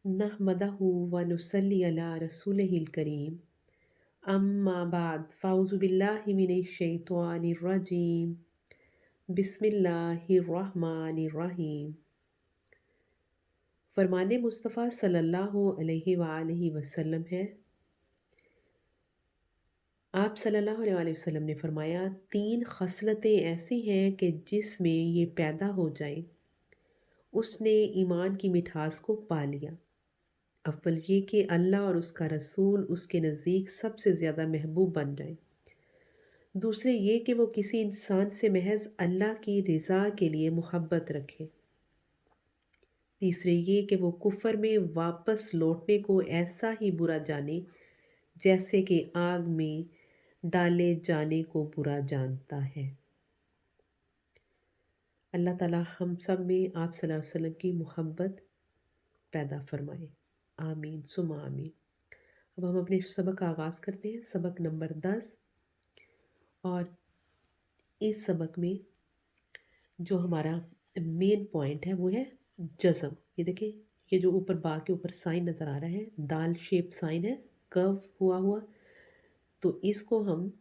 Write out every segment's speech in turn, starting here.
नहमदहु व नुसल्ली अला रसूलिहिल करीम अम्मा बाद फ़ाउज़ु बिल्लाहि मिनश शैतानिर रजीम बिस्मिल्लाहिर रहमानिर रहीम। फरमाने मुस्तफ़ा सल्लल्लाहु अलैहि वसल्लम है, आप सल्लल्लाहु अलैहि वसल्लम ने फरमाया, तीन खसलतें ऐसी हैं कि जिसमें ये पैदा हो जाए उसने ईमान की मिठास को पा लिया। अव्वल ये कि अल्लाह और उसका रसूल उसके नज़दीक सबसे ज़्यादा महबूब बन जाए। दूसरे ये कि वो किसी इंसान से महज अल्लाह की रज़ा के लिए मोहब्बत रखे। तीसरे ये कि वो कुफ़र में वापस लौटने को ऐसा ही बुरा जाने जैसे कि आग में डाले जाने को बुरा जानता है। अल्लाह ताला हम सब में आप सल्लल्लाहु अलैहि वसल्लम की मोहब्बत पैदा फरमाए। आमीन सुमा आमीन। अब हम अपने सबक का आगाज़ करते हैं, सबक नंबर 10। और इस सबक में जो हमारा मेन पॉइंट है वो है जज़म। ये देखिए, ये जो ऊपर बा के ऊपर साइन नज़र आ रहा है, दाल शेप साइन है, कर्व हुआ हुआ, तो इसको हम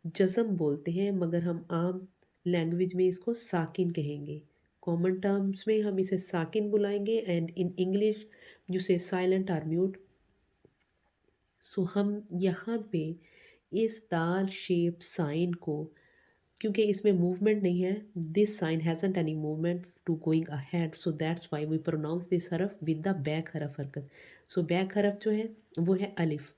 जज़म बोलते हैं, मगर हम आम लैंग्वेज में इसको साकिन कहेंगे। कॉमन टर्म्स में हम इसे साकिन बुलाएंगे एंड इन इंग्लिश यू से साइलेंट आर म्यूट। सो हम यहाँ पे इस दाल शेप साइन को, क्योंकि इसमें मूवमेंट नहीं है, this sign hasn't any movement to going ahead, so that's why we pronounce this हरफ विद द बैक हरफ हरकत। सो बैक हरफ जो है वो है अलिफ।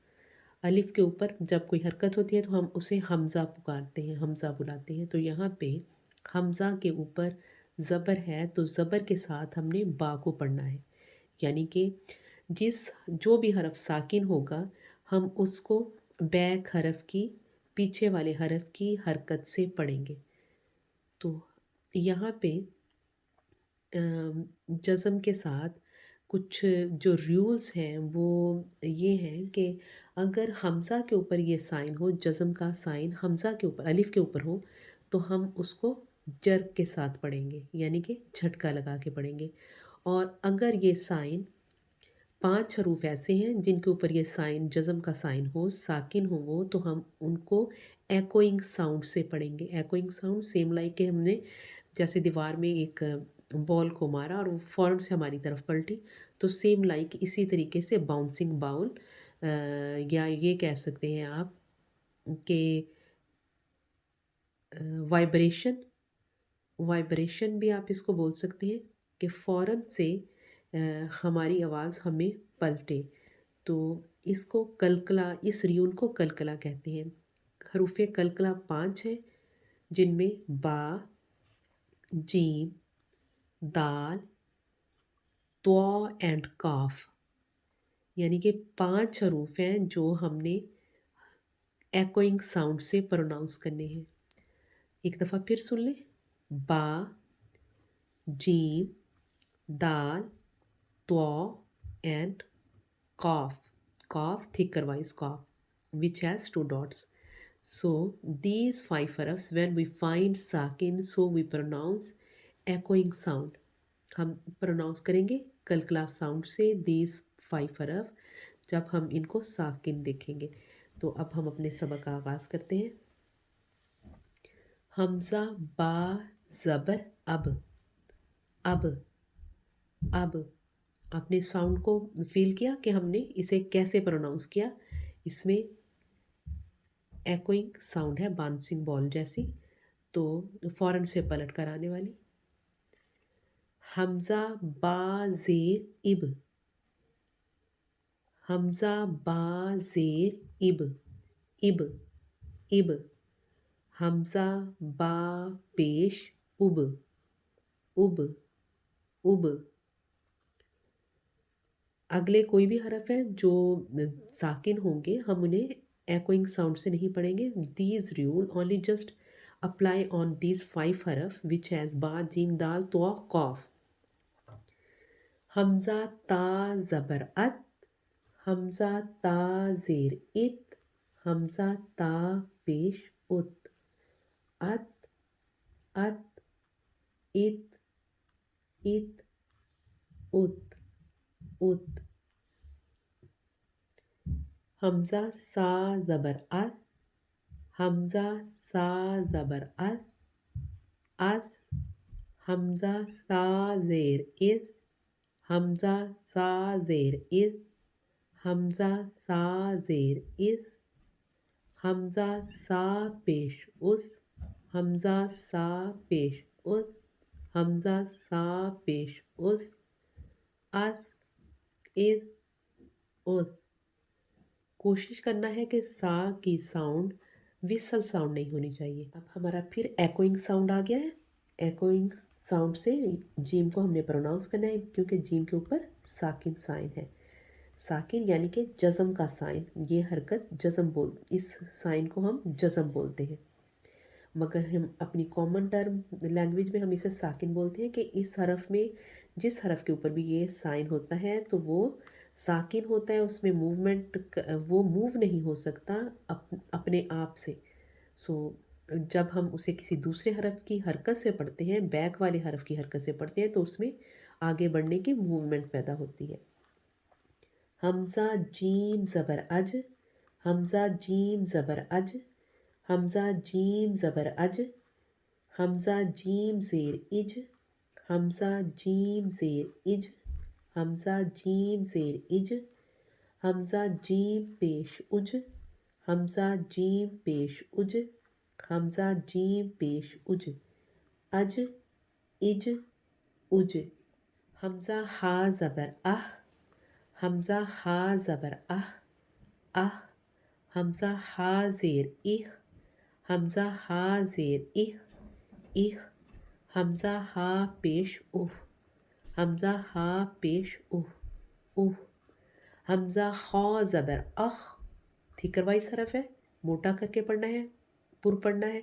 अलिफ के ऊपर जब कोई हरकत होती है तो हम उसे हमज़ा पुकारते हैं, हमज़ा बुलाते हैं। तो यहाँ पे हमज़ा के ऊपर ज़बर है, तो ज़बर के साथ हमने बा को पढ़ना है। यानी कि जिस जो भी हरफ साकिन होगा हम उसको बैक हरफ की, पीछे वाले हरफ की हरकत से पढ़ेंगे। तो यहाँ पे जज़म के साथ कुछ जो रूल्स हैं वो ये हैं कि अगर हमज़ा के ऊपर ये साइन हो, जज़म का साइन हमज़ा के ऊपर, अलिफ के ऊपर हो, तो हम उसको जर के साथ पढ़ेंगे, यानी कि झटका लगा के पढ़ेंगे। और अगर ये साइन 5 हरूफ ऐसे हैं जिनके ऊपर ये साइन जज़म का साइन हो, साकिन हो वो, तो हम उनको एकोइंग साउंड से पढ़ेंगे। एकोइंग साउंड सेम लाइक के हमने जैसे दीवार में एक बॉल को मारा और वो फ़ौरन से हमारी तरफ पलटी, तो सेम लाइक इसी तरीके से बाउंसिंग बाउल, या ये कह सकते हैं आप कि वाइब्रेशन, वाइब्रेशन भी आप इसको बोल सकते हैं कि फ़ौरन से हमारी आवाज़ हमें पलटे। तो इसको कलकला, इस रियून को कलकला कहते हैं। हरूफ़े कलकला 5 हैं, जिनमें बा, जीम, दाल, तो एंड काफ, यानी कि 5 हरूफ हैं जो हमने एकोइंग साउंड से प्रोनाउंस करने हैं। एक दफ़ा फिर सुन लें। बा, जीम, दाल, तो and cough. Cough, thicker voice cough, which has two dots. So these 5 harafs, when we find sakin, so we pronounce echoing sound. हम प्रोनाउंस करेंगे कलकला साउंड से these 5 हरफ जब हम इनको साकिन देखेंगे। तो अब हम अपने सबक का आगाज़ करते हैं। हमज़ा बा ज़बर अब, अब, अब। आपने साउंड को फील किया कि हमने इसे कैसे प्रोनाउंस किया। इसमें एकोइंग साउंड है, बाउंसिंग बॉल जैसी, तो फ़ौरन से पलट कर आने वाली। हमज़ा बा ज़ेर इब, हमज़ा बा ज़ेर इब, इब, इब। हमज़ा बा पेश उब, उब, उब। अगले कोई भी हरफ है जो साकिन होंगे हम उन्हें एकोइंग साउंड से नहीं पढ़ेंगे। These rule only just apply on these 5 हरफ विच हैज़ बा, जीम, दाल, तो, कॉफ। हमज़ा ता ज़बर अत, हमज़ा ता ज़ेर इत, हमज़ा ता पेश उत, अत, अत, इत, इत, उत, उत। حمزہ سا زبر اس، حمزہ سا زبر اس، اس، حمزہ سا زیر اس، حمزہ سا زیر اس، حمزہ سا زیر اس، حمزہ سا پیش اس، حمزہ سا پیش اس، حمزہ سا پیش اس، اس، اس، اس۔ کوشش کرنا ہے کہ سا کی ساؤنڈ وسل ساؤنڈ نہیں ہونی چاہیے۔ اب ہمارا پھر ایکوئنگ ساؤنڈ آ گیا ہے۔ ایکوئنگ ساؤنڈ سے جیم کو ہم نے پروناؤنس کرنا ہے کیونکہ جیم کے اوپر ساکن سائن ہے۔ ساکن یعنی کہ جزم کا سائن، یہ حرکت جزم اس سائن کو ہم جزم بولتے ہیں، مگر ہم اپنی کامن ٹرم لینگویج میں ہم اسے ساکن بولتے ہیں کہ اس حرف میں جس حرف کے اوپر بھی یہ سائن ہوتا ہے تو وہ ساکن ہوتا ہے، اس میں موومنٹ وہ موو نہیں ہو سکتا اپنے آپ سے۔ جب ہم اسے کسی دوسرے حرف کی حرکت سے پڑھتے ہیں، بیک والے حرف کی حرکت سے پڑھتے ہیں، تو اس میں آگے بڑھنے کی موومنٹ پیدا ہوتی ہے۔ حمزہ جیم زبر اج، حمزہ جیم زبر اج، حمزہ جیم زبر اج، حمزہ جیم زیر اج، حمزہ جیم زیر اج، حمزہ جیم زیر اج، حمزہ جیم پیش اج، حمزہ جیم پیش اج، حمزہ جیم پیش اج، اج، اج، اج۔ حمزہ ہا زبر اہ، حمزہ ہا زبر اہ، اہ، حمزہ ہا زیر اہ، حمزہ ہا زیر اہ، اہ، حمزہ ہا پیش اہ، حمزہ ہا پیش اہ، اہ۔ حمزہ خا زبر اخ، تھکر وائس حرف ہے، موٹا کر کے پڑھنا ہے، پر پڑھنا ہے۔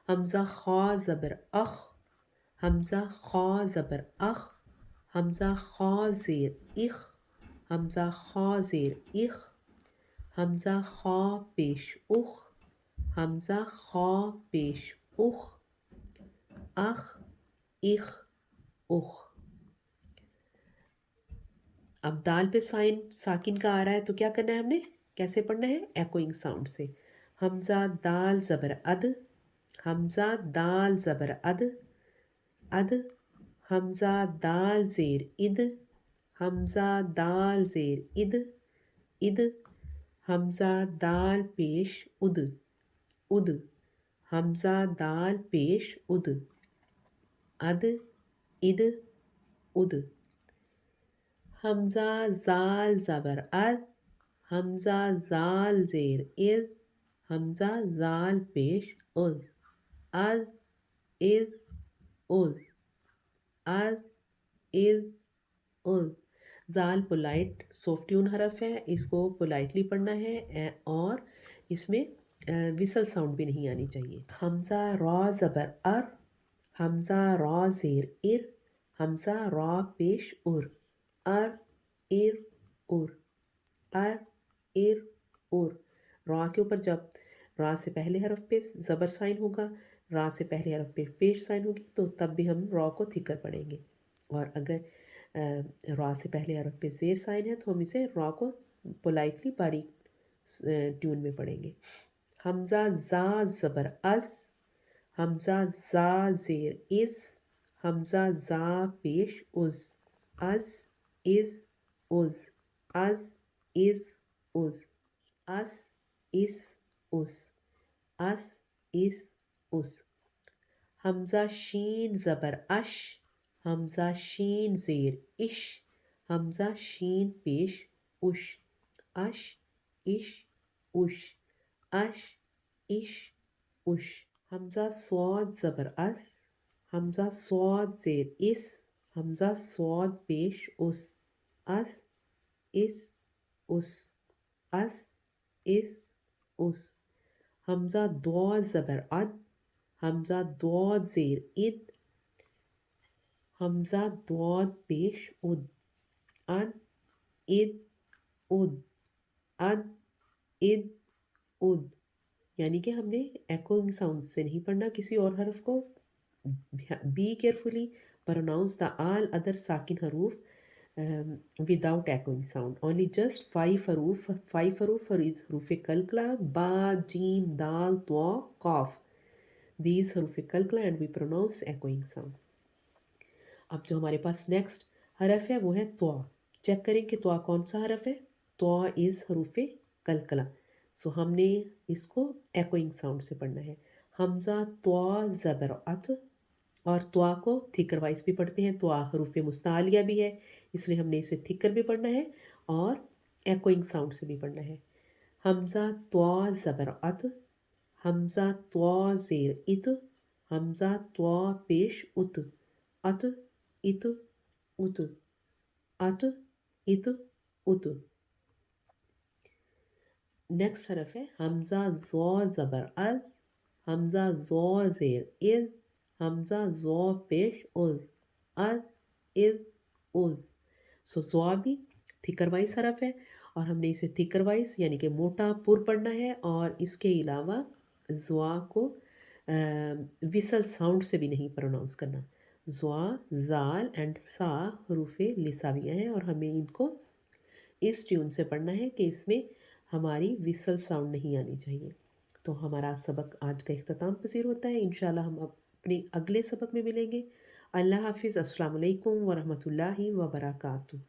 حمزہ خا زبر اخ، حمزہ خا زبر اخ، حمزہ خا زیر اخ، حمزہ خا زیر اخ، حمزہ خا پیش اخ، حمزہ خا پیش اخ، اخ، اخ، اخ۔ اب دال پہ سائن ساکن کا آ رہا ہے تو کیا کرنا ہے ہم نے، کیسے پڑھنا ہے؟ ایکوئنگ ساؤنڈ سے۔ حمزہ دال زبر اد، حمزہ دال زبر اد، اد، حمزہ دال زیر اد، حمزہ دال زیر اد، اد، حمزہ دال پیش اد، اد، حمزہ دال پیش اد، اد، اد، اد۔ حمزہ زال زبر از، حمزہ زال زیر از، حمزہ زال پیش از، از، از، از، از، از، از۔ زال پولائٹ سافٹ ٹیون حرف ہے، اس کو پولائٹلی پڑھنا ہے اور اس میں وسل ساؤنڈ بھی نہیں آنی چاہیے۔ حمزہ را زبر ار، حمزہ را زیر ار، حمزہ را پیش ار، ار، ار، ار، ار، ار، ار۔ را کے اوپر جب را سے پہلے حرف پہ زبر سائن ہوگا، را سے پہلے حرف پہ پیش سائن ہوگی تو تب بھی ہم را کو تھکر پڑھیں گے، اور اگر را سے پہلے حرف پہ زیر سائن ہے تو ہم اسے را کو پولائٹلی باریک ٹیون میں پڑھیں گے۔ حمزہ زا زبر از، حمزہ زا زیر از، حمزہ زا پیش از، از، از، از، از، از، از، اس، اس، اس، اس، اس، اس۔ حمزہ شین زبر اش، حمزہ شین زیر اش، حمزہ شین پیش اش، اش، اش، اش، اش، اش، اش۔ حمزہ صاد زبر اس، حمزہ صاد زیر اس، حمزہ صاد پیش اس، اس، اس، اس، اس، اس، اس۔ حمزہ ضاد زبر اد، حمزہ ضاد زیر اد، حمزہ ضاد پیش اد، اد، اد، اد، اد، اد، اد۔ یعنی کہ ہم نے ایکوئنگ ساؤنڈ سے نہیں پڑھنا کسی اور حرف کو۔ Be carefully pronounce the all other ساکن حروف without echoing sound. Only just five haruf is haruf kalkala, ba, jim, dal, twa, qaf. These haruf kalkala and we pronounce echoing sound. अब जो हमारे पास नेक्स्ट हरफ है वो है त्वा। चेक करें कि त्वा कौन सा हरफ है। त्वा इज़ हरूफ कलकला। सो हमने इसको एकोइंग साउंड से पढ़ना है। हमज़ा त्वा ज़बर अत, और त्वा को थिकर वाइज भी पढ़ते हैं। त्वा हरूफ मुस्तालिया भी है, इसलिए हमने इसे थिकर भी पढ़ना है और एकोइंग साउंड से भी पढ़ना है। हमज़ा त्वा ज़बर अत, हमज़ा त्वा ज़ेर इत, हमज़ा त्वा पेश उत, अत इत उत, अत इत उत। नेक्स्ट हरफ है हमज़ा ज़ो ज़बर अल, हमज़ा ज़ो ज़ेर इज़, हमज़ा ज़ो पेश उज़, अल इज़ उज़। सो ज़ो भी थिकर वाइज हरफ है और हमने इसे थिकर वाइज यानी कि मोटा पुर पढ़ना है, और इसके अलावा ज़ुआ को विसल साउंड से भी नहीं प्रोनाउंस करना। ज़ुआ, ज़ाल एंड सा हरूफे लिसावियाँ हैं और हमें इनको इस ट्यून से पढ़ना है कि इसमें हमारी विसल साउंड नहीं आनी चाहिए। तो हमारा सबक आज का इख्तिताम पसीर होता है। इंशाल्लाह हम अपने अगले सबक में मिलेंगे। अल्लाह हाफिज़। अस्सलाम वालेकुम व रहमतुल्लाहि व बरकातुहू।